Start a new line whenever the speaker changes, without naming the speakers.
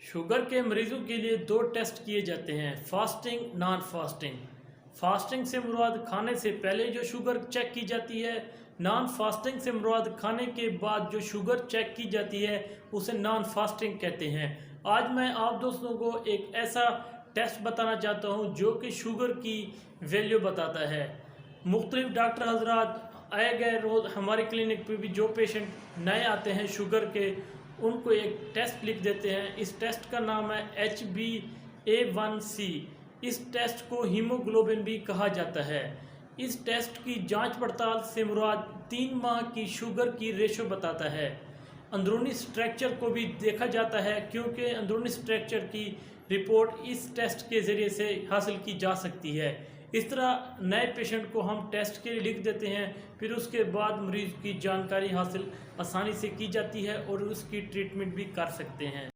Sugar के मरीजों के लिए दो टेस्ट किए जाते हैं, फास्टिंग, नॉन फास्टिंग। फास्टिंग से मुराद खाने से पहले जो शुगर चेक की जाती है, नॉन फास्टिंग से मुराद खाने के बाद जो शुगर चेक की जाती है उसे नॉन फास्टिंग कहते हैं। आज मैं आप दोस्तों को एक ऐसा टेस्ट बताना चाहता हूं जो कि शुगर की वैल्यू बताता है। मुख्तलिफ डॉक्टर हजरात आए गए रोज़ हमारे क्लिनिक पे भी जो पेशेंट नए आते हैं शुगर के, उनको एक टेस्ट लिख देते हैं। इस टेस्ट का नाम है HbA1c। इस टेस्ट को हीमोग्लोबिन भी कहा जाता है। इस टेस्ट की जांच पड़ताल से मुराद 3 माह की शुगर की रेशो बताता है। अंदरूनी स्ट्रक्चर को भी देखा जाता है क्योंकि अंदरूनी स्ट्रक्चर की रिपोर्ट इस टेस्ट के ज़रिए से हासिल की जा सकती है। इस तरह नए पेशेंट को हम टेस्ट के लिए लिख देते हैं, फिर उसके बाद मरीज़ की जानकारी हासिल आसानी से की जाती है और उसकी ट्रीटमेंट भी कर सकते हैं।